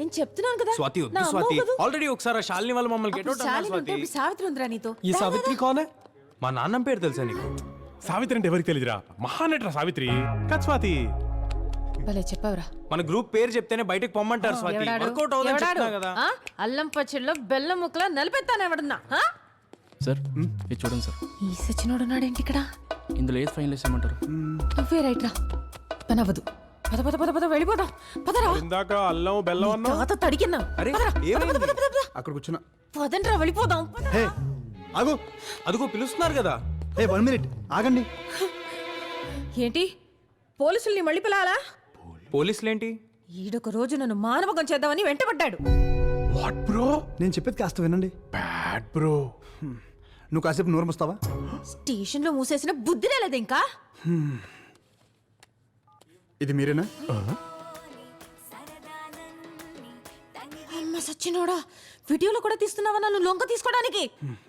నేను చెప్తున్నాను కదా స్వాతి నా వద్దు అమ్మ స్వాతి కదూ. ఆల్రెడీ ఒకసారి ఆ శాలిని వాళ్ళు మమ్మల్ని గెట్ అప్పుడు అవుట్ అన్నారు శాలిని ఉంటే స్వాతి ఇప్పుడు సావిత్రి ఉందిరా నీతో ఈ సావిత్రి కోనే మా నాన్నం పేరు తెలుసా నీకు సావిత్రి అంటే ఎవరికి తెలియదురా మహానటరా సావిత్రి కాదు స్వాతి. భలే చెప్పావురా మన గ్రూప్ పేరు చెప్తేనే బయటకు పొమ్మంటారు స్వాతి ఎవడాడు? వర్కౌట్ అవుతుందని ఎవడాడు? చెప్తున్నా కదా ఆ? అల్లం పచ్చడిలో బెల్లం ముక్కలా నలిపెత్తాను ఎవడన్నా ఆ? సార్ ఇది చూడండి సార్, ఈ సచినోడు ఉన్నాడేంటి ఇక్కడ ఇందులో ఏది ఫైనలైజ్ చేయమంటారు? నువ్వే రైట్ రా పని అవ్వదు పద పద పద పద వెళ్ళిపోదాం పదరా ఇందాక అల్లం బెల్లం అన్నా తాత తడికిన్నా అరే, పదరా, పద, ఏమైంది? పద, పద, పద, పద. అక్కడ కూర్చున్నా. పదండ్రా వెళ్ళిపోదాం పదరా. హే ఆగు. అదిగో పిలుస్తున్నారు కదా హే 1 మినిట్ ఆగండి. ఏంటి పోలీసుల్ని మళ్ళీ పిలాలా పోలీసులేంటి ఈడొక రోజు నన్ను మానవకం చేద్దామని వెంటబడ్డాడు వాట్ బ్రో నేను చెప్పేది కాస్త వినండి. Bad bro. నువ్వు కాసేపు నోరు మూస్తావా? స్టేషన్ లో మూసేసిన బుద్ధి లేదు ఇంకా ఇది మీరేనా? అమ్మ సచ్చినోడా వీడియోలో కూడా తీస్తున్నావా నన్ను లొంగ తీసుకోవడానికి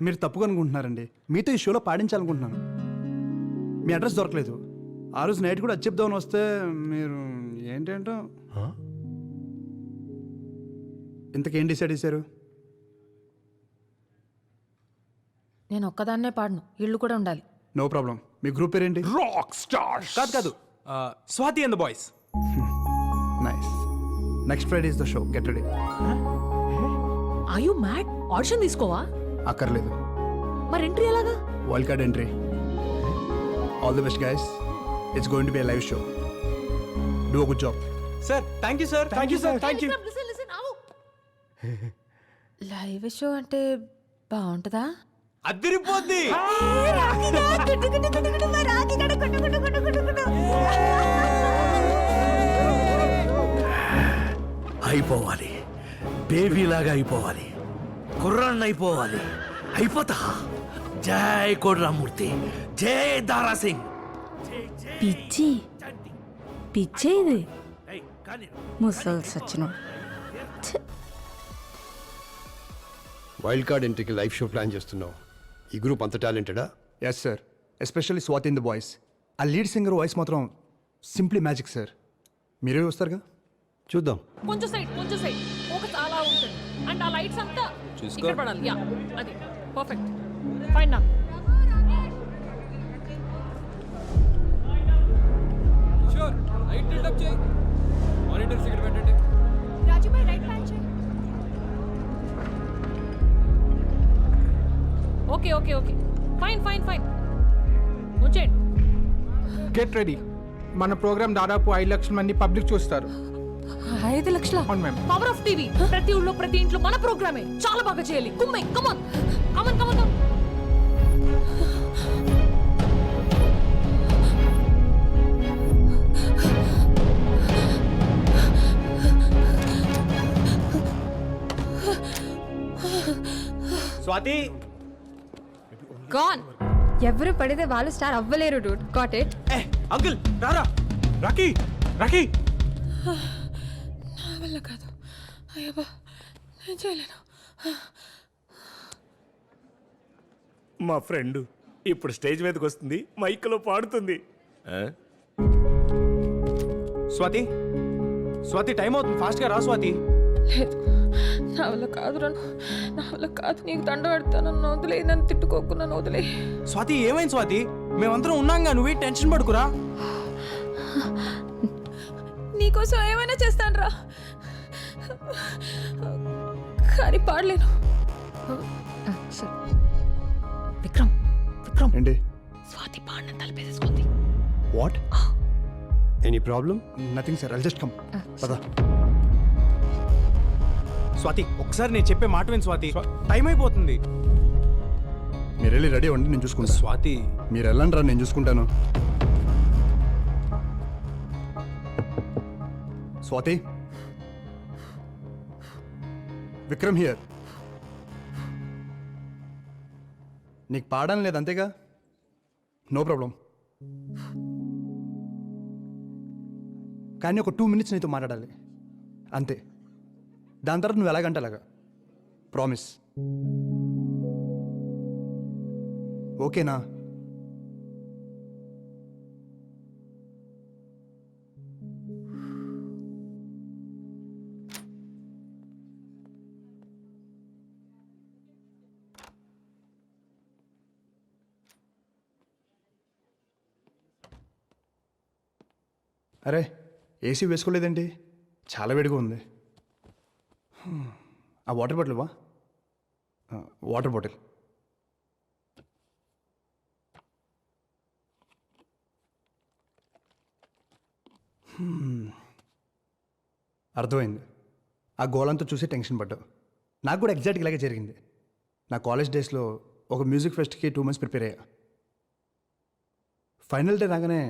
మీరు తప్పుగా అనుకుంటున్నారండి. మీతో ఈ షోలో పాడించాలనుకుంటున్నాను. మీ అడ్రస్ దొరకలేదు. ఆ రోజు నైట్ కూడా అది చెప్దామని వస్తే మీరు ఏంటేంటో. ఇంతకేం డిసైడ్ చేశారు? నేను ఒక్కదాన్నే పాడను ఇళ్ళు కూడా ఉండాలి నో ప్రాబ్లం. మీ గ్రూప్ పేరేంటి? Rock star. కాదు కాదు Swathi and the boys nice. Next Friday is the show. Get ready. Are you mad audition తీసుకోవా అక్కర్లేదు. మరి ఎంట్రీ ఎలాగా wild card entry. All the best guys. It's going to be a live show. Do a good job. Sir thank you sir thank you sir thank you. Live show అంటే బాగుంటుందా అదిరిపోద్ది అయిపోవాలి, బేబీలాగా అయిపోవాలి, కుర్రాన్ని అయిపోవాలి. అయిపోతా. జై కోడ్రామూర్తి, జై దారా సింగ్. పిచ్చి పిచ్చే ఇది ముసలి సచ్చినో. వైల్డ్ కార్డ్ ఎంట్రీకి లైవ్ షో ప్లాన్ చేస్తున్నావు. ఈ గ్రూప్ అంత టాలెంటెడా? Yes sir. Especially Swathi in the boys. ఆ లీడ్ సింగర్ వాయిస్ మాత్రం సింప్లీ మ్యాజిక్ సార్. మీరే వస్తారుగా? చూద్దాం. కొంచెం సైడ్ ఫోకస్ అలా ఉంటుంది అండ్ ఆ లైట్స్ అంతా ఇక్కడ పడాలి. యా అది పర్ఫెక్ట్. ఫైన్ నా షూర్ లైట్ బిల్డ్ అప్ చేయి, మానిటర్స్ ఇక్కడ పెట్టండి. రాజు భాయ్ రైట్ ప్లాన్ చేయి. ఓకే ఓకే ఓకే ఫైన్ వచ్చేయండి. Get ready. మన ప్రోగ్రామ్ దాదాపు 5 లక్షల మంది పబ్లిక్ చూస్తారు. 5 లక్షల అవును మ్యామ్. పవర్ ఆఫ్ టీవీ ప్రతి ఊళ్ళో ప్రతి ఇంట్లో మన ప్రోగ్రామే చాలా బాగా చేయాలి. కుమ్మై come on come on come on come on. Swathi gone. ఎవరు పడితే వాళ్ళు స్టార్ అవ్వలేరు డూడ్. Got it. అంకుల్ రారా రాకీ రాకీ. నా వల్ల కాదు అయ్యబ్బా నేను చేయలేను. మా ఫ్రెండ్ ఇప్పుడు స్టేజ్ మీదకి వస్తుంది, మైక్లో పాడుతుంది. స్వాతి స్వాతి టైం అవుతుంది ఫాస్ట్ గా రా స్వాతి. లేదు నా వల్ల కాదురా నా వల్ల కాదు. నీకు దండ పెడతాను నన్ను వదిలే. నన్ను తిట్టుకోకు నన్ను వదిలే. స్వాతి ఏమైంది స్వాతి? మేమందరం ఉన్నాంగా, నువ్వే టెన్షన్ పడుకురా. నీకోసం ఏమైనా చేస్తాను రా కానీ పాడలేను. విక్రమ్ విక్రమ్ ఏంటి? స్వాతి పాడిన తలపేసేసుకుంది. What? Any problem? Nothing sir. I'll just come. పద. స్వాతి ఒకసారి నేను చెప్పే మాట విని స్వాతి, టైం అయిపోతుంది. మీరు వెళ్ళి రెడీ అవ్వండి, నేను చూసుకుంటా. స్వాతి మీరు వెళ్ళండి రా, నేను చూసుకుంటాను. స్వాతి. విక్రమ్ హియర్. నీకు పాడడం లేదు అంతేగా? No problem. కానీ ఒక 2 మినిట్స్ నీతో మాట్లాడాలి అంతే. దాని తర్వాత నువ్వు ఎలాగంటే అలాగా. ప్రామిస్. ఓకేనా? అరే ఏసీ వేసుకోలేదేంటి? చాలా వేడిగా ఉంది. ఆ వాటర్ బాటిల్ వా. Water bottle. అర్థమైంది. ఆ గోలంతా చూసి టెన్షన్ పడ్డావు. నాకు కూడా ఎగ్జాక్ట్గా ఇలాగే జరిగింది. నా కాలేజ్ డేస్లో ఒక మ్యూజిక్ ఫెస్ట్కి 2 months ప్రిపేర్ అయ్యా. ఫైనల్ డే రాగానే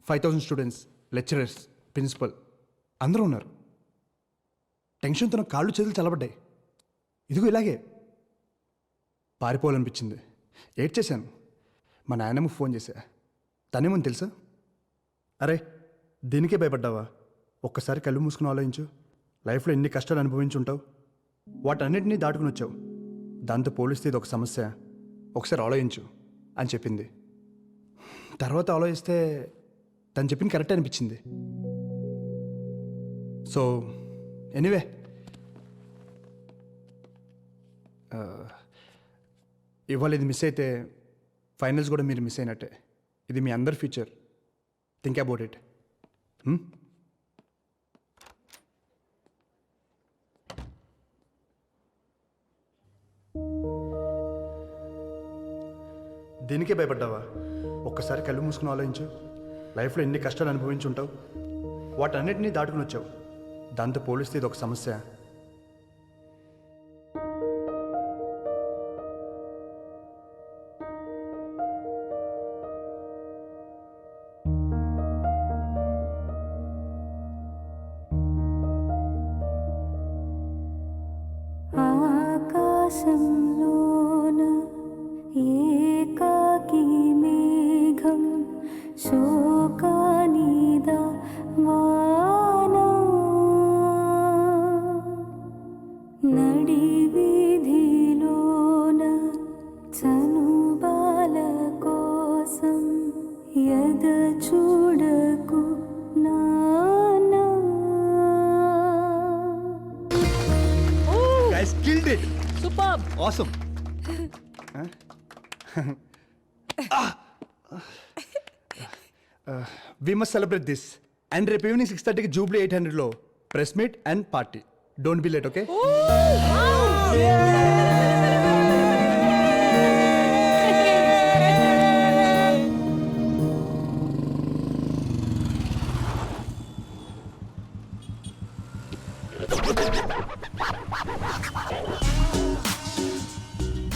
5,000 స్టూడెంట్స్, లెక్చరర్స్, ప్రిన్సిపల్ అందరూ ఉన్నారు. టెన్షన్తో నా కాళ్ళు చేతులు చల్లబడ్డాయి. ఇదిగో ఇలాగే పారిపోవాలనిపించింది. ఏడ్చేశాను. మా నాయనమ్మకు ఫోన్ చేశా. తనేమని తెలుసా? అరే దీనికే భయపడ్డావా? ఒక్కసారి కళ్ళు మూసుకుని ఆలోచించు. లైఫ్లో ఎన్ని కష్టాలు అనుభవించుంటావు. వాటన్నిటినీ దాటుకుని వచ్చావు. దాంతో పోలిస్తే ఇది ఒక సమస్య. ఒకసారి ఆలోచించు అని చెప్పింది. తర్వాత ఆలోచిస్తే తను చెప్పింది కరెక్ట్ అనిపించింది. సో ఎనీవే ఇవాళ ఇది మిస్ అయితే ఫైనల్స్ కూడా మీరు మిస్ అయినట్టే. ఇది మీ అందరి ఫ్యూచర్. Think about it. దీనికే భయపడ్డావా? ఒక్కసారి కళ్ళు మూసుకుని ఆలోచించు. లైఫ్లో ఎన్ని కష్టాలు అనుభవించుంటావు. వాటన్నిటినీ దాటుకుని వచ్చావు. దాంతో పోలిస్తే ఇది ఒక సమస్య. ఆకాశంలోన ఏకాకి మేఘం శోకానిదా వానా నడి వీధిలోన చనుబాల కోసం ఎద చూడకు నానా. Guys killed it. Super. Awesome. We must celebrate this. And రేపు ఈవినింగ్ 6:30కి జూబ్లీ 800లో press meet and party. Don't be late, okay?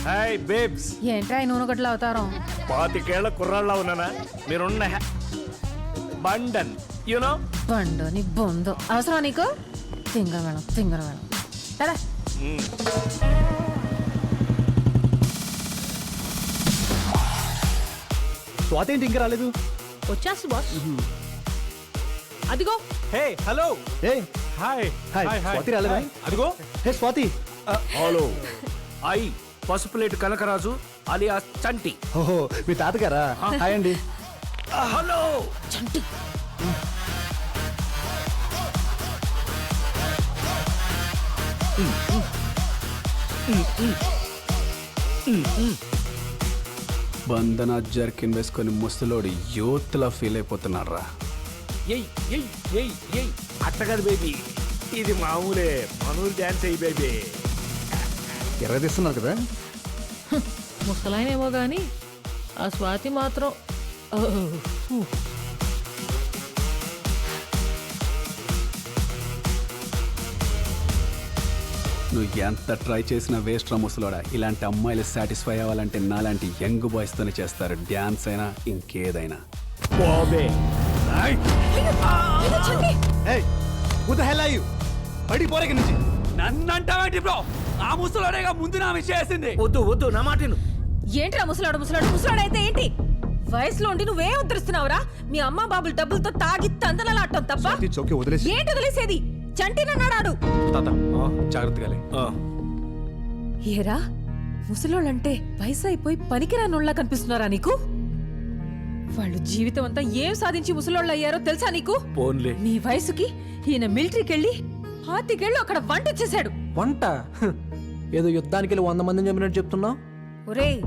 Hi babes. ఏంట్రా ఈ నూనె గొడ్డలు అవుతారం? 25 కుర్రాళ్ళ ఉన్నానా? మీరున్న బండన్ యూనో. బండు నీ బొందు అవసరం నీకు? తింగర మేడం కదా. స్వాతి ఏంటి ఇంకా రాలేదు? వచ్చేస్తా బాస్. అదిగో హే హలో. ఏ హాయ్ హాయ్. స్వాతి రాలేదా? అదిగో. Hey Swathi. Hello, I Pasupuleti Kanakaraju alias Chanti. ఓహో మీ తాతగారా? హాయ్ అండి. హలో చంటి. బంధన జర్కిన్ వేసుకొని ముసలోడి యూత్లా ఫీల్ అయిపోతున్నారా? ఎయ్ ఎయ్ ఎయ్ ఎయ్ అట్టగదు బేబీ. ఇది మామూలే. మనూరు డ్యాన్స్ అయ్యి బేబీ. ఎర్రదీస్తున్నారు కదా? ముసలాయనేమో గాని ఆ స్వాతి మాత్రం నువ్వు ఎంత ట్రై చేసినా వేస్ట్ రా ముసలోడా. ఇలాంటి అమ్మాయిలు సాటిస్ఫై అవ్వాలంటే నాలాంటి యంగ్ బాయ్స్తోనే చేస్తారు. డ్యాన్స్ అయినా ఇంకేదైనా. బాబే ఏయ్ who the hell are you? బయటికి పోరే ఇక్కడి నుంచి. నన్నంటావేంటి బ్రో? ఆ ముసలోడేగా ముందు నా విషయం వేసింది. వద్దు నా మాటను. ఏంట్రా ముసలాడైతే ఏంటి? వయసులో ఉండి నువ్వేం ఉద్ధరిస్తున్నావురా? మీ అమ్మ బాబుల డబ్బులతో తాగి తందనలాడటం తప్ప స్వాతి చోకే వదిలేసి. ఏంటి వదిలేసేది? చంటినన్నాడు. తాత జాగ్రత్తగా. ఏరా ముసలోళ్ళంటే వయసు అయిపోయి పనికిరానోళ్ళ కనిపిస్తున్నారా నీకు? వాళ్ళు జీవితం అంతా ఏం సాధించి ముసలోళ్ళు అయ్యారో తెలుసా నీకు? పోన్లే. నీ వయసుకి ఈయన మిలిటరీకి వెళ్ళి 25 ఏళ్ళు అక్కడ వంట చేశాడు. వంట ఏదో యుద్ధానికి వెళ్ళి 100 మందిని చంపినట్టు చెప్తున్నావు. ఒరేయ్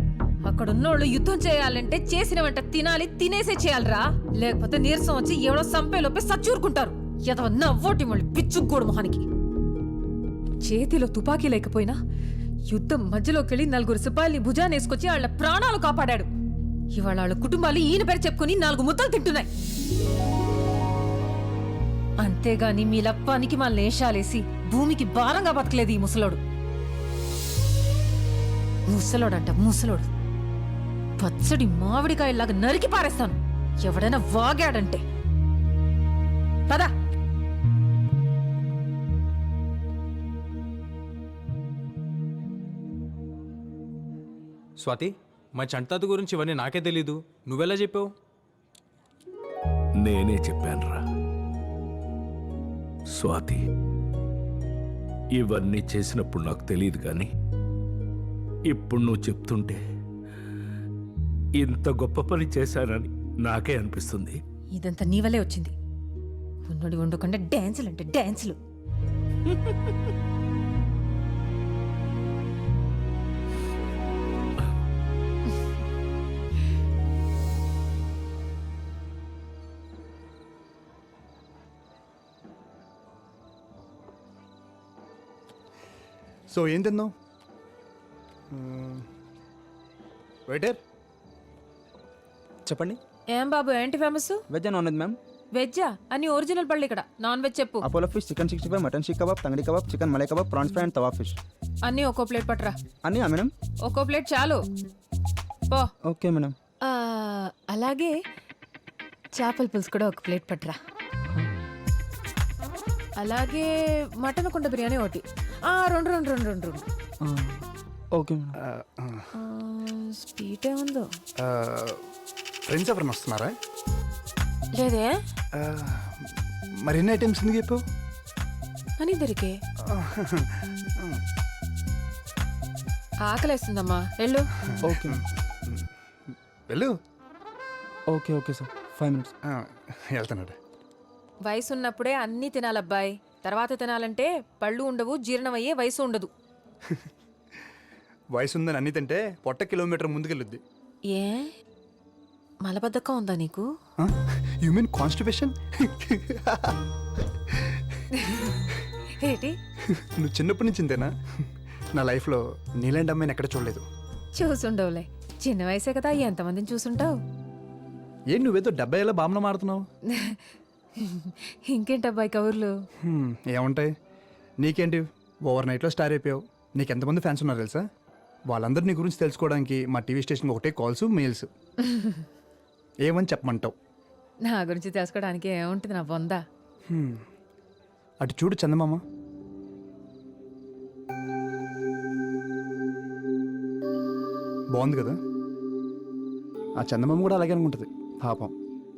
అక్కడ ఉన్నోళ్ళు యుద్ధం చేయాలంటే చేసిన వెంట తినాలి, తినేసే చేయాలిరా. లేకపోతే నీరసం వచ్చి ఎవడో సంపేలోపే సచ్చూరుకుంటారు. ఎదవ నవ్వోటి మళ్ళీ పిచ్చుగోడు మొహానికి. చేతిలో తుపాకీ లేకపోయినా యుద్ధం మధ్యలోకెళ్ళి 4 సిపాయిల్ని భుజానేసుకొచ్చి వాళ్ళ ప్రాణాలు కాపాడాడు. ఇవాళ వాళ్ళ కుటుంబాలు ఈయన పేరు చెప్పుకుని 4 ముద్దలు తింటున్నాయి. అంతేగాని మీలా పనికి మా లేషాలేసి భూమికి భారంగా బతకలేదు ఈ ముసలోడు. ముసలోడంట ముసలోడు. పచ్చడి మామిడికాయలాగా నరికి పారేస్తాను ఎవడైనా వాగాడంటే. పదా. స్వాతి, మా చంటాత గురించి ఇవన్నీ నాకే తెలీదు, నువ్వెలా చెప్పావు? నేనే చెప్పానురా స్వాతి. ఇవన్నీ చేసినప్పుడు నాకు తెలియదు కానీ ఇప్పుడు నువ్వు చెప్తుంటే ఇంత గొప్ప పని చేశానని నాకే అనిపిస్తుంది. ఇదంతా నీ వల్లే వచ్చింది. ఉన్నోడి వండుకుండా డాన్సులు అంటే డాన్సులు. సో ఏం తిన్నావు? వెయిటర్ చెప్పండి. ఏం బాబు ఏంటి famous? Veg non veg ma'am? వెజ్జా అని ఒరిజినల్ పళ్ళు ఇక్కడ. నాన్ వెజ్ చెప్పు. Apollo fish, chicken 65, mutton seekh kebab, tangdi kebab, chicken malai kebab, prawns fry and tawa fish. అన్నీ ఒక్కో ప్లేట్ పట్టరా. అన్నీ మేడం? ఒక్కో ప్లేట్ చాలు పో. Okay madam. అలాగే చేపల పులుసు కూడా ఒక ప్లేట్ పట్టరా. అలాగే మటన్ కుండ బిర్యానీ ఒకటి. రెండు. Okay madam. స్వీట్ ఏముందో? ఫ్రెండ్స్ ఎవరైనా వస్తున్నారా? లేదే. మరి ఎన్ని ఐటమ్స్ ఎందుకు చెప్పావు? అని ఇద్దరికే ఆకలేస్తుందమ్మా, వెళ్ళు. ఓకే వెళ్ళు. Okay okay sir, 5 minutes. వెళ్తున్నాడు. వయసు ఉన్నప్పుడే అన్నీ తినాలబ్బాయి. తర్వాత తినాలంటే పళ్ళు ఉండవు, జీర్ణమయ్యే వయసు ఉండదు. వయసు ఉందని అన్ని తింటే పొట్ట కిలోమీటర్ ముందుకెళ్ళుద్ది. ఏ మలబద్ధకం ఉందా నీకు? You mean constipation? ఏంటి నువ్వు చిన్నప్పటి నుంచి ఇంతేనా? నా లైఫ్లో నీలాంటి అమ్మాయిని ఎక్కడ చూడలేదు. చూసుండవులే, చిన్న వయసే కదా, ఎంతమందిని చూసుంటావు. ఏం నువ్వేదో 70 ఏళ్ళ బామ్మ మాడుతున్నావు? ఇంకేంటబ్బాయి కబుర్లు? ఏముంటాయి నీకేంటి, ఓవర్ నైట్లో స్టార్ అయిపోయావు. నీకు ఎంతమంది ఫ్యాన్స్ ఉన్నారు తెలుసా? వాళ్ళందరూ నీ గురించి తెలుసుకోవడానికి మా టీవీ స్టేషన్కి ఒకటే కాల్స్, మెయిల్స్. ఏమని చెప్పమంటావు? నా గురించి తెలుసుకోవడానికి ఏముంటుంది నా బొందా. అటు చూడు చందమామ. బాగుంది కదా? ఆ చందమామ కూడా అలాగే అనుకుంటుంది పాపం.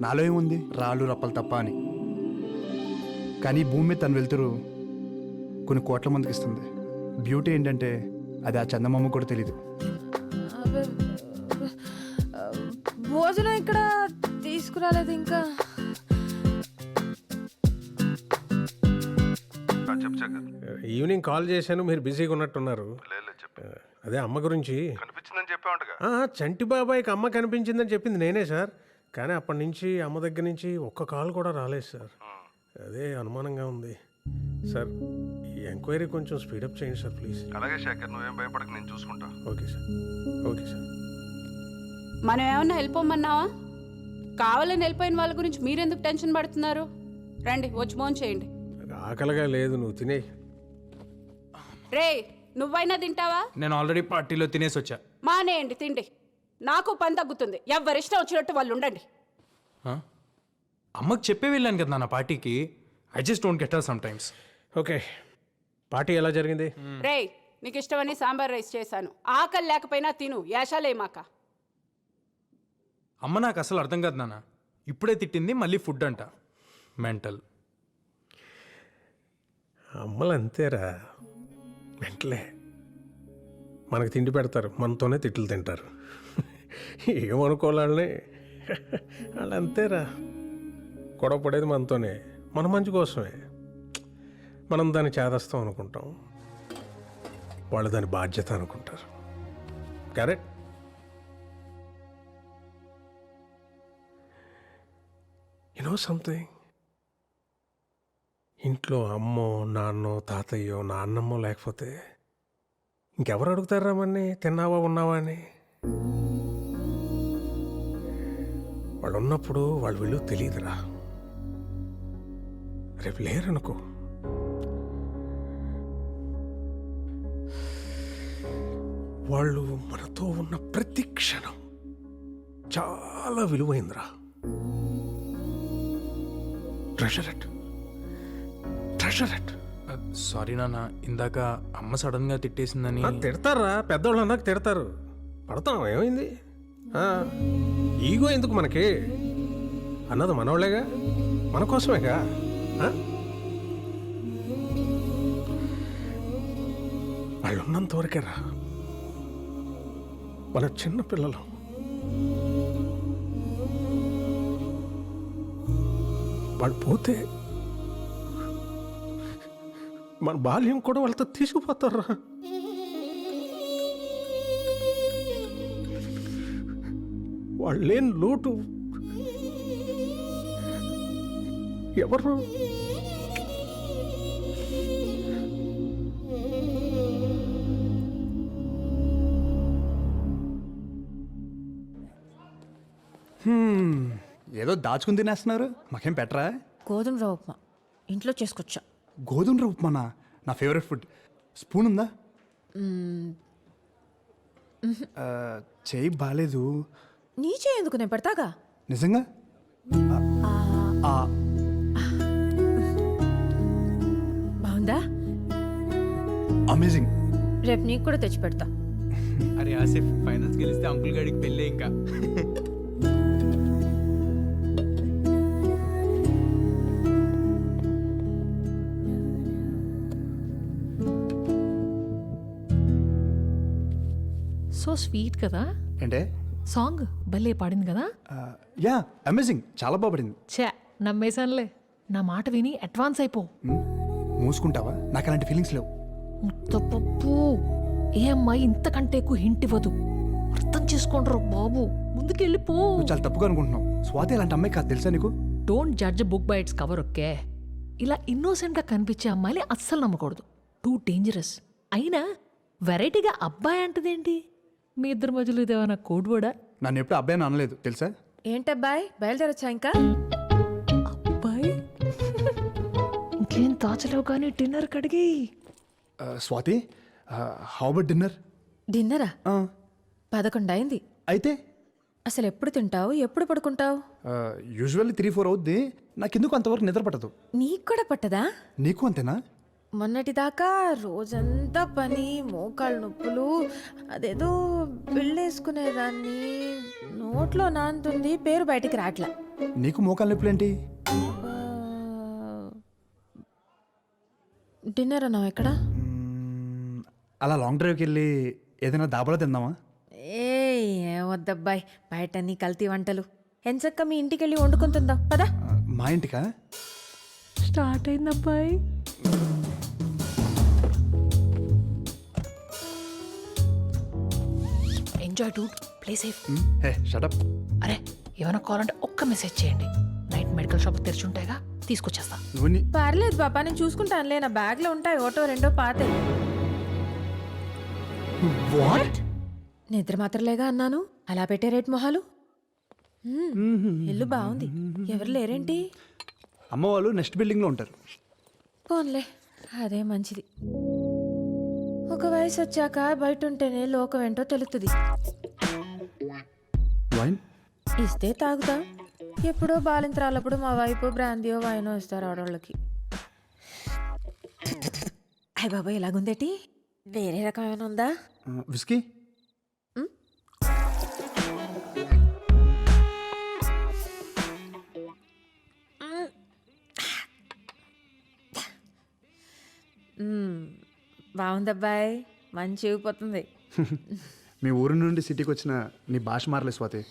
నాలో ఏముంది, రాళ్ళు రప్పలు తప్ప అని. కానీ భూమి మీద తను వెళ్తురు కొన్ని కోట్ల మందికి ఇస్తుంది. బ్యూటీ ఏంటంటే అది ఆ చందమామ కూడా తెలీదు. భోజనం ఇక్కడ తీసుకురాలేదు ఇంకా. ఈవినింగ్ కాల్ చేశాను, మీరు బిజీగా ఉన్నట్టున్నారు. అదే అమ్మ గురించి కనిపించిందని చెప్పావుంటగా. చంటి బాబాయ్కి అమ్మ కనిపించిందని చెప్పింది నేనే సార్. కానీ అప్పటి నుంచి అమ్మ దగ్గర నుంచి ఒక్క కాల్ కూడా రాలేదు సార్. అదే అనుమానంగా ఉంది సార్. ఈ ఎంక్వైరీ కొంచెం స్పీడప్ చేయండి సార్ ప్లీజ్. అలాగే శేఖర్, నువ్వేం భయపడక, నేను చూసుకుంటా. Okay sir. Okay sir. మనం ఏమన్నా వెళ్ళిపోమన్నావా? కావాలని వెళ్ళిపోయిన వాళ్ళ గురించి మీరెందుకు టెన్షన్ పడుతున్నారు? రండి, వచ్చి ఫోన్ చేయండి. ఆకలిగా లేదు, నువ్వు తినే. రే, నువ్వైనా తింటావా? నేను ఆల్రెడీ పార్టీలో తినేసి వచ్చా. మానేయండి తిండి, నాకు పని తగ్గుతుంది. ఎవరిష్టం వచ్చినట్టు వాళ్ళు ఉండండి. అమ్మకి చెప్పే వెళ్ళాను కదా నా పార్టీకి. I just don't get her some times. Okay, party ఎలా జరిగింది? రే, నీకు ఇష్టమని సాంబార్ రైస్ చేశాను. ఆకలి లేకపోయినా తిను, యాషాలేమాక. అమ్మ నాకు అసలు అర్థం కాదు నాన్న. ఇప్పుడే తిట్టింది, మళ్ళీ ఫుడ్ అంట. మెంటల్. అమ్మలు అంతేరా, మెంటలే. మనకు తిండి పెడతారు, మనతోనే తిట్లు తింటారు. ఏమనుకోవాలని వాళ్ళు అంతేరా. గొడవ పడేది మనతోనే, మన మంచి కోసమే. మనం దాన్ని చేదస్తాం అనుకుంటాం, వాళ్ళు దాని బాధ్యత అనుకుంటారు. కరెక్ట్. యునో సంథింగ్, ఇంట్లో అమ్మో నాన్నో తాతయ్యో నాన్నమ్మో లేకపోతే ఇంకెవరు అడుగుతారా మన్ని తిన్నావా ఉన్నావా అని? వాళ్ళు ఉన్నప్పుడు వాళ్ళు విలువ తెలియదురా. రేపు లేరనుకో, వాళ్ళు మనతో ఉన్న ప్రతి క్షణం చాలా విలువైందిరా. Treasure it, treasure it. Sorry నాన్న, ఇందాక అమ్మ సడన్ గా తిట్టేసిందని. తిడతారా, పెద్దవాళ్ళు అన్నాక తిడతారు, పడతాం, ఏమైంది? ఈగో ఎందుకు మనకి? అన్నది మనోళ్ళేగా, మన కోసమేగా. వాళ్ళు ఉన్నంత వరకే రా మన చిన్న పిల్లలు. వాళ్ళు పోతే మన బాల్యం కూడా వాళ్ళతో తీసుకుపోతారా. వాళ్ళు లేని లోటు ఎవరు? ఏదో దాచుకుని తినేస్తున్నారు, మాకేం పెట్టరా? గోధుమ రవ్వ ఉప్మా ఇంట్లో చేసుకొచ్చా. గోధుమ రవ్వ ఉప్మానా? నా ఫేవరెట్ ఫుడ్. స్పూన్ ఉందా? చేయి బాగాలేదు. నీ ఎందుకు నేను పెడతాగా. నిజంగా? బాగుందా? అమేజింగ్. రేపు నీకు కూడా తెచ్చి పెడతా. అరే ఆసిఫ్, ఫైనల్స్ గెలిస్తే అంకుల్ గాడికి పెళ్ళే ఇంకా. సో స్వీట్ కదా ఏంటే? సాంగ్ భలే పాడింది కదా. యా, అమేజింగ్, చాలా బాగా పడింది. ఛా, నమ్మేశానులే. నా మాట విని అడ్వాన్స్ అయిపో. మూసుకుంటావా? నాకు అలాంటి ఫీలింగ్స్ లేవు. ముత్తపప్పు, ఏ అమ్మాయి ఇంతకంటే ఎక్కువ హింట్ ఇవ్వదు. అర్థం చేసుకుంటారు బాబు, ముందుకెళ్ళిపో. నువ్వు చాలా తప్పుగా అనుకుంటున్నావు. స్వాతి అలాంటి అమ్మాయి కాదు, తెలుసా నీకు? Don't judge book by its cover, okay? ఇలా ఇన్నోసెంట్గా కనిపించే అమ్మాయిని అస్సలు నమ్మకూడదు. Too dangerous. అయినా వెరైటీగా అబ్బాయి అంటదేంటి? మీ ఇద్దరి మధ్యలో ఇదేమన్నా కోడ్ వర్డా? నన్ను ఎప్పుడు అబ్బాయి అనలేదు, తెలుసా? ఏంటబ్బాయి, బయలుదేరొచ్చా ఇంకా? అబ్బాయి ఇంకేం దాచలేవు కానీ డిన్నర్ కడిగి. Swathi, how about dinner? డిన్నరా? 11 అయింది. అయితే అసలు ఎప్పుడు తింటావు, ఎప్పుడు పడుకుంటావు? యూజువల్లీ 3-4 అవుద్ది. నాకెందుకు అంతవరకు నిద్ర పట్టదు. నీకు కూడా పట్టదా? నీకు అంతేనా? మొన్నటిదాకా రోజంతా పని, మోకాళ్ళ నొప్పులు, అదేదో బిళ్ళేసుకునేదాన్ని, నోట్లో నానుతుంది, పేరు బయటికి రాట్లా. నీకు మోకాళ్ళ నొప్పులు ఏంటి? డిన్నర్ అన్నావు ఎక్కడ? అలా లాంగ్ డ్రైవ్కి వెళ్ళి ఏదైనా దాబాలో తిందామా? ఏం వద్దబ్బాయి, బయట నీ కల్తీ వంటలు. ఎంచక్క మీ ఇంటికి వెళ్ళి వండుకొని తిందాం పదా. మా ఇంటికా? స్టార్ట్ అయింది అబ్బాయి. Enjoy dude, play safe. Hey shut up. అరే ఏమైనా కావాలంటే ఒక్క మెసేజ్ చేయండి. నైట్ మెడికల్ షాప్ తెరిచి ఉంటాయిగా, తీసుకొచ్చేస్తా. నువ్వు పర్లేదు బాబా, నేను చూసుకుంటానులే. నా బ్యాగ్ లో ఉంటాయి, ఒకటో రెండో పాతే. వాట్? నిద్ర మాత్రలేగా అన్నాను, అలా పెట్టే రేట్ మొహాలు. ఇల్లు బాగుంది, ఎవరు లేరేంటి? అమ్మ వాళ్ళు నెక్స్ట్ బిల్డింగ్లో ఉంటారు. పోన్లే, అదే మంచిది. ఒక వయసు వచ్చాక బయట ఉంటేనే లోకం ఏంటో తెలుస్తుంది. వైన్ ఇస్తే తాగుతాం. ఎప్పుడో బాలింతరాలప్పుడు మా వైపు బ్రాందీయో వైనో ఇస్తారు ఆడవాళ్ళకి. అయ్య బాబా, ఇలాగుందేటి? వేరే రకమైన ఉందా? విస్కీ? బాగుందబ్బాయి, మంచి ఊగిపోతుంది. మీ ఊరు నుండి సిటీకి వచ్చిన నీ భాష మారలే స్వాతి.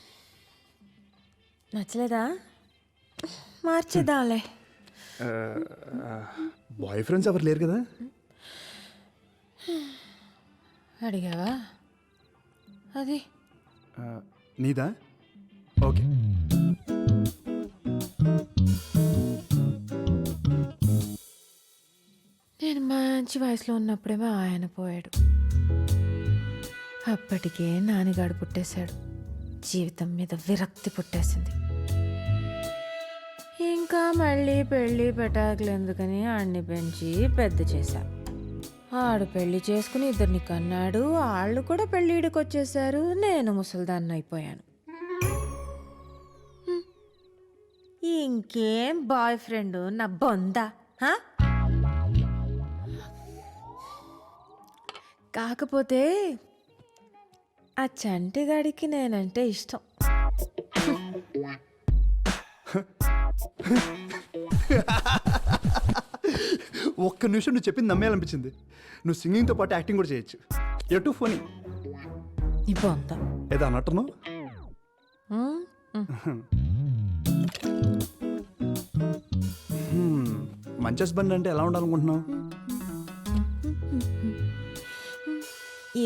నచ్చలేదా? మార్చేద్దాంలే. బాయ్ ఫ్రెండ్స్ ఎవరు లేరు కదా? అడిగావా? అది నీదా? ఓకే. మంచి వయసులో ఉన్నప్పుడేమో ఆయన పోయాడు. అప్పటికే నాన్నగాడు పుట్టేశాడు. జీవితం మీద విరక్తి పుట్టేసింది. ఇంకా మళ్ళీ పెళ్ళి పెటాకులు ఎందుకని ఆడిని పెంచి పెద్ద చేశాం. ఆడు పెళ్లి చేసుకుని 2 కన్నాడు. వాళ్ళు కూడా పెళ్ళిడికి వచ్చేసారు. నేను ముసల్దాన్ని అయిపోయాను. ఇంకేం బాయ్ ఫ్రెండ్ నా బొందా. కాకపోతే ఆ చంటిగాడికి నేనంటే ఇష్టం. ఒక్క నిమిషం నువ్వు చెప్పింది నమ్మేయాలనిపించింది. నువ్వు సింగింగ్తో పాటు యాక్టింగ్ కూడా చేయొచ్చు. ఎటు ఫోనీ నీ బొందా. ఏదో అన్నట్టును. మంచి హస్బెండ్ అంటే ఎలా ఉండాలనుకుంటున్నావు?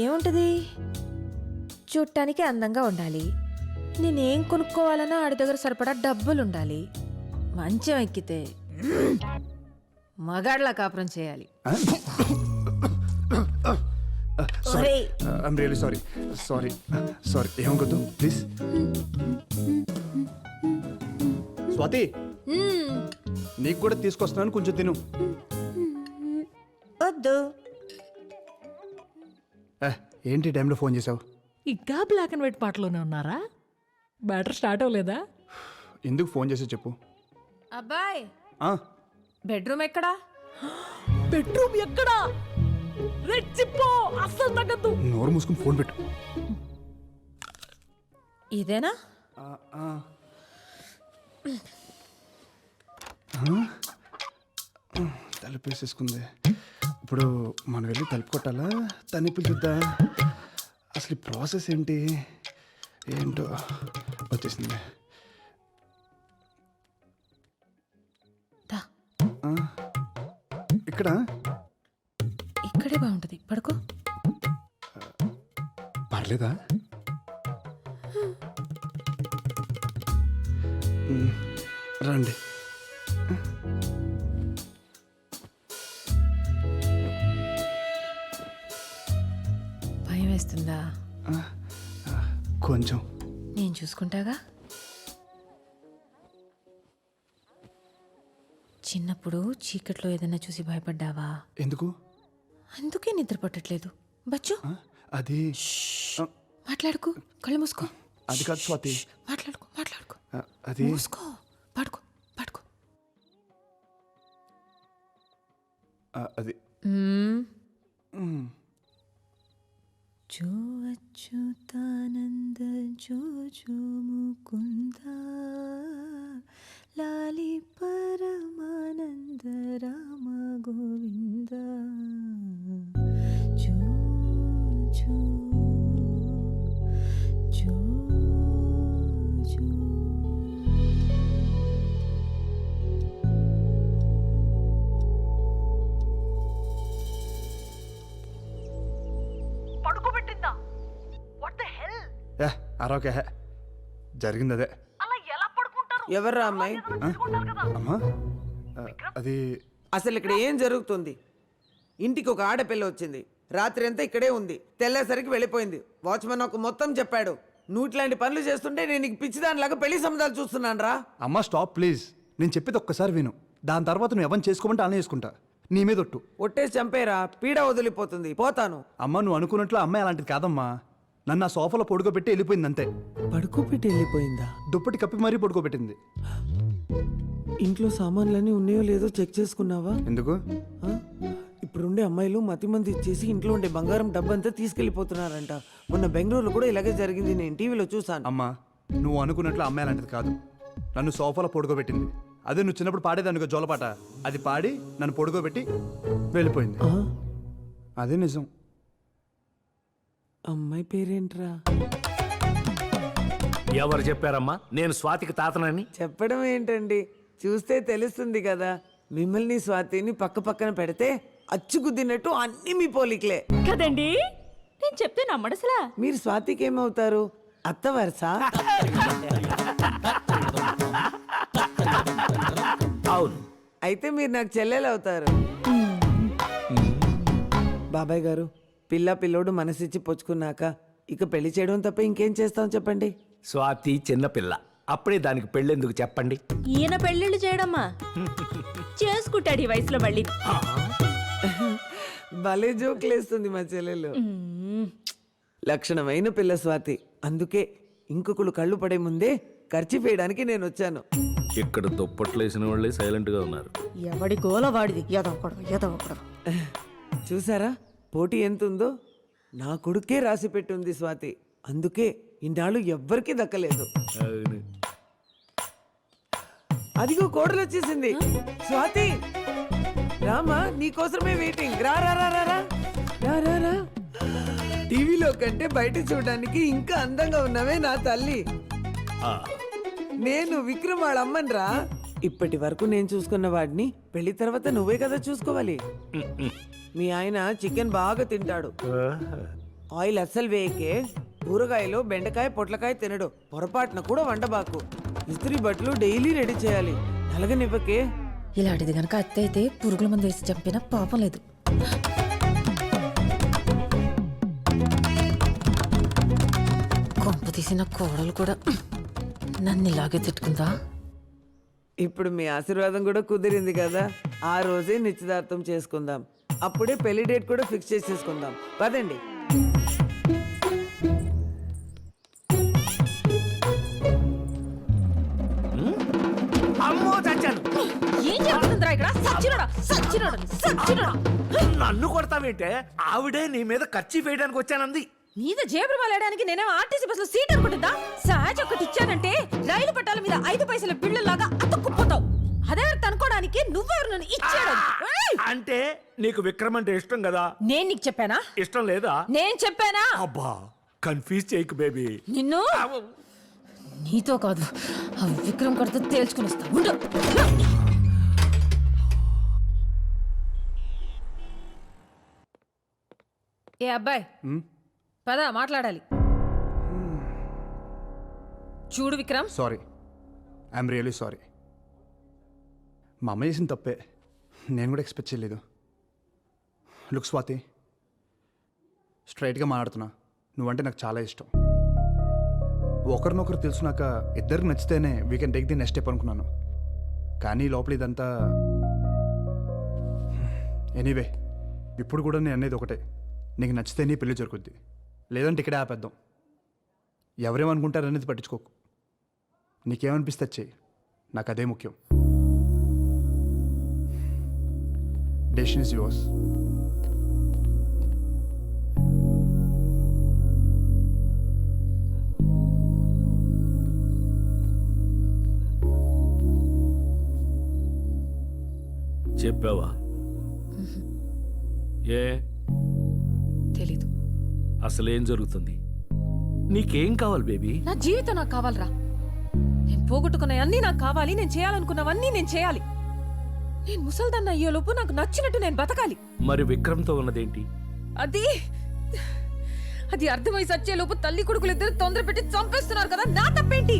ఏముంటది, చూడటానికి అందంగా ఉండాలి. నేనేం కొనుక్కోవాలన్నా ఆడి దగ్గర సరిపడా డబ్బులు ఉండాలి. మంచం ఎక్కితే మగాడ్లా కాపురం చేయాలి. I'm really sorry sorry sorry. ఏమనుకోద్దు ప్లీజ్. స్వాతి, నీకు కూడా తీసుకొస్తున్నాను, కొంచెం తిను. వద్దు. ఏంటి టైంలో ఫోన్ చేసావు? ఇంకా బ్లాక్ అండ్ వైట్ పాటలోనే ఉన్నారా? బ్యాటర్ స్టార్ట్ అవ్వలేదా? ఎందుకు ఫోన్ చేసి చెప్పు. అబ్బాయ్, ఆ, బెడ్రూమ్ ఎక్కడా? బెడ్రూమ్ ఎక్కడా? రెచ్చిపో, అస్సలు తగ్గద్దు. నోరు మూసుకుని ఫోన్ పెట్టు. ఇదేనా? తలుపు వేసేసుకుంది. ఇప్పుడు మనం వెళ్ళి తలుపు కొట్టాలా, తన్ని పిలుద్దా? అసలు ఈ ప్రాసెస్ ఏంటి? ఏంటో వచ్చేసింది. ఇక్కడ ఇక్కడే బాగుంటుంది, పడుకో. పర్లేదా? రండి. భయం వేస్తుందా? కొంచెం. నేను చూసుకుంటాగా. చిన్నప్పుడు చీకట్లో ఏదైనా చూసి భయపడ్డావా? ఎందుకు? అందుకే నిద్ర పట్టట్లేదు. బచ్చు, అది మాట్లాడుకో. కళ్ళు మూసుకో. అది కాదు స్వాతి. మాట్లాడుకో మాట్లాడుకో. అది మూసుకో. పడుకో పడుకో. అది జో అచ్యుతానంద జో జో ముకుంద లాలి పరమానంద రామ గోవింద జో జో జో జో. పడుకోబెట్టిందా? What the hell? అరొకే జరిగింది అదే. అలా ఎలా పడుకుంటారు? ఎవర్రా అమ్మాయి? అమ్మా, అది అసలు ఇక్కడ ఏం జరుగుతుంది? ఇంటికి ఒక ఆడపిల్ల వచ్చింది, రాత్రి అంతా ఇక్కడే ఉంది, తెల్లేసరికి వెళ్ళిపోయింది. వాచ్మెన్ నాకు మొత్తం చెప్పాడు. నువ్వు ఇట్లాంటి పనులు చేస్తుంటే నేను నీకు పిచ్చిదానిలాగా పెళ్లి సంబంధాలు చూస్తున్నాను రా. అమ్మా స్టాప్ ప్లీజ్. నేను చెప్పేది ఒక్కసారి విను. దాని తర్వాత నువ్వు ఎవరిని చేసుకోమంటే అలా చేసుకుంటా. నీ మీద ఒట్టు. ఒట్టేసి చంపేరా, పీడ వదిలిపోతుంది. పోతాను. అమ్మ, నువ్వు అనుకున్నట్లు అమ్మాయి అలాంటిది కాదమ్మా. నన్ను ఆ సోఫాలో పడుకోబెట్టి వెళ్ళిపోయింది అంతే. పడుకోబెట్టి వెళ్ళిపోయిందా? దుప్పటి కప్పి మరీ పడుకోబెట్టింది. ఇంట్లో సామాన్లన్నీ ఉన్నాయో లేదో చెక్ చేసుకున్నావా? ఎందుకు? ఇప్పుడుండే అమ్మాయిలు మతిమంది ఇచ్చేసి ఇంట్లో ఉండే బంగారం డబ్బంతా తీసుకెళ్లిపోతున్నారంట. మొన్న బెంగళూరులో కూడా ఇలాగే జరిగింది, నేను టీవీలో చూసాను. అమ్మా, నువ్వు అనుకున్నట్లు అమ్మాయి అలాంటిది కాదు. నన్ను సోఫాలో పడుకోబెట్టింది. అదే నువ్వు చిన్నప్పుడు పాడేదానికి జోలపాట, అది పాడి నన్ను పడుకోబెట్టి వెళ్ళిపోయింది. అదే నిజం. అమ్మాయి పేరేంట్రా? ఎవరు చెప్పారమ్మా నేను స్వాతికి తాతనని? చెప్పడం ఏంటండి, చూస్తే తెలుస్తుంది కదా. మిమ్మల్ని స్వాతిని పక్క పక్కన పెడితే అచ్చుకుద్దినట్టు అన్ని మీ పోలికలే కదండి. నేను చెప్తే నమ్మడసలా. మీరు స్వాతికి ఏమవుతారు? అత్త వరుస? అవును. అయితే మీరు నాకు చెల్లెలు అవుతారు. బాబాయ్ గారు, పిల్లోడు మనసిచ్చి పొచ్చుకున్నాక ఇక పెళ్లి చేయడం తప్ప ఇంకేం చేస్తాం చెప్పండి. స్వాతి చిన్నపిల్ల, అప్పుడే దానికి పెళ్ళెందుకు చెప్పండి. ఈయన పెళ్ళిళ్ళు చేయడమ్మా చేసుకుంటాడు ఈ వయసులో మళ్ళీ. భలే జోకులేస్తుంది మా చెల్లెలు. లక్షణమైన పిల్ల స్వాతి. అందుకే ఇంకొకళ్ళు కళ్ళు పడే ముందే ఖర్చు వేయడానికి నేను వచ్చాను. ఇక్కడ దుప్పట్లు వేసిన వాళ్ళే సైలెంట్ గా ఉన్నారు. ఎవడి గోల వాడిది ఎదవకూడదు. చూసారా పోటీ ఎంత ఉందో? నా కొడుకే రాసి పెట్టుంది స్వాతి. అందుకే ఇన్నాళ్ళు ఎవ్వరికీ దక్కలేదు. అదిగో కోడలు వచ్చేసింది. స్వాతి రామా, నీకోసమే వెయిటింగ్. రా రా రా రా రా రా రా రా. టీవీలో కంటే బయట చూడడానికి ఇంకా అందంగా ఉన్నావే నా తల్లి. నేను విక్రమ్ వాళ్ళ అమ్మని రా. ఇప్పటి వరకు నేను చూసుకున్న వాడిని పెళ్లి తర్వాత నువ్వే కదా చూసుకోవాలి. మీ ఆయన చికెన్ బాగా తింటాడు. ఆయిల్ అస్సలు వేయకే. కూరగాయలు బెండకాయ పొట్లకాయ తినడు. పొరపాటున కూడా వండబాకు. ఇస్త్రీ బట్టలు డైలీ రెడీ చేయాలి. నలగనివ్వకే. ఇలాంటిది గనక అత్త అయితే పురుగుల మందు వేసి చంపినా పాపం లేదు. కొంప తీసిన కోడలు కూడా నన్ను ఇలాగే తిట్టుకుందా. ఇప్పుడు మీ ఆశీర్వాదం కూడా కుదిరింది కదా. ఆ రోజే నిశ్చితార్థం చేసుకుందాం. అప్పుడే పెళ్లి డేట్ కూడా ఫిక్స్ చేసేసుకుందాం. పదండి. అమ్మో చచ్చాను. ఏం చేస్తుందిరా ఇక్కడ? సచ్చినోడా. నన్ను కొడతావేంటే? ఆవిడే నీ మీద ఖర్చు వేయడానికి వచ్చానంది. మీద జేబులు మాలేయడానికి నేనేమో ఆర్టీసీ బస్సులో సీట్ అనుకుంటుందా? సహజ ఒకటి ఇచ్చానంటే రైలు పట్టాల మీద 5 పైసల బిళ్ళలాగా అతుక్కుపోతావు. అదే అనుకోవడానికి నువ్వెవరు నన్ను ఇచ్చాడు? అంటే నీకు విక్రమ్ అంటే ఇష్టం కదా? నేను నీకు చెప్పానా? ఇష్టం లేదా? నేను చెప్పానా? అబ్బా కన్ఫ్యూజ్ చేయకు బేబీ. నిన్ను నీతో కాదు, ఆ విక్రమ్ కడితే తేల్చుకుని వస్తా. ఉండు. ఏ అబ్బాయి, పద మాట్లాడాలి. చూడు Vikram, sorry, I'm really sorry. మా అమ్మ చేసిన తప్పే, నేను కూడా ఎక్స్పెక్ట్ చేయలేదు. లుక్ స్వాతి, స్ట్రైట్గా మాట్లాడుతున్నా, నువ్వంటే నాకు చాలా ఇష్టం. ఒకరినొకరు తెలుసునాక ఇద్దరికి నచ్చితేనే we can take the next step అనుకున్నాను. కానీ లోపల ఇదంతా ఎనీవే. ఇప్పుడు కూడా నేను అనేది ఒకటే, నీకు నచ్చితేనే పెళ్లి జరుగుద్ది, లేదంటే ఇక్కడే ఆపేద్దాం. ఎవరేమనుకుంటారనేది పట్టించుకోకు. నీకేమనిపిస్తే చెయ్యి, నాకు అదే ముఖ్యం. Decision is yours. చెప్పావా? ఏ తెలీదు. అసలేం జరుగుతుంది? నీకేం కావాలి బేబీ? నా జీవితం నాకు కావాలరా. నేను పోగొట్టుకున్నవన్నీ నాకు కావాలి. నేను చేయాలనుకున్నవన్నీ నేను చేయాలి. నేను ముసల్దాన్ని అయ్యేలోపు నాకు నచ్చినట్టు నేను బతకాలి. మరి విక్రమ్తో ఉన్నదేంటి? అది అర్థమై సచ్చేలోపు తల్లి కొడుకులు ఇద్దరు తొందర పెట్టి చంపేస్తున్నారు కదా, నా తప్పేంటి?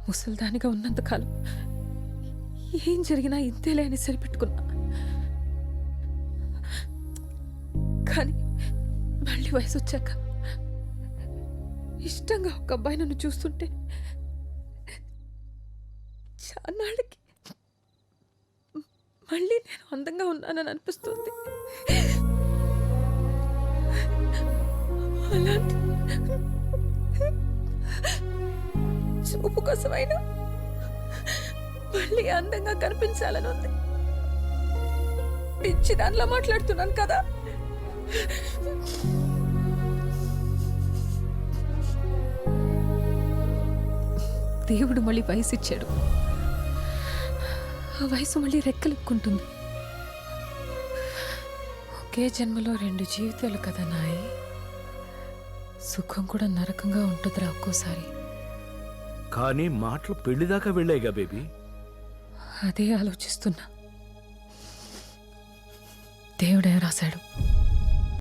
ముసల్దానిగా ఉన్నంతకాలం ఏం జరిగినా ఇంతేలే అని సరిపెట్టుకున్నా. కానీ మళ్ళీ వయసు వచ్చాక ఇష్టంగా ఒక అబ్బాయి నన్ను చూస్తుంటే చాన్నాళ్ళకి మళ్ళీ నేను అందంగా ఉన్నానని అనిపిస్తుంది. అలాంటి చూపు కోసమైనా మళ్ళీ అందంగా కనిపించాలని ఉంది. పిచ్చి దానిలో మాట్లాడుతున్నాను కదా. దేవుడు మళ్ళీ వయసు ఇచ్చాడు. ఆ వయసు మళ్ళీ రెక్కలెక్కుంటుంది. ఒకే జన్మలో 2 జీవితాలు కదా నాయి. సుఖం కూడా నరకంగా ఉంటుందిరా ఒక్కోసారి. కానీ మాటలు పెళ్లిదాకా వెళ్ళాయిగా బేబీ. అదే ఆలోచిస్తున్నా. దేవుడే రాశాడు.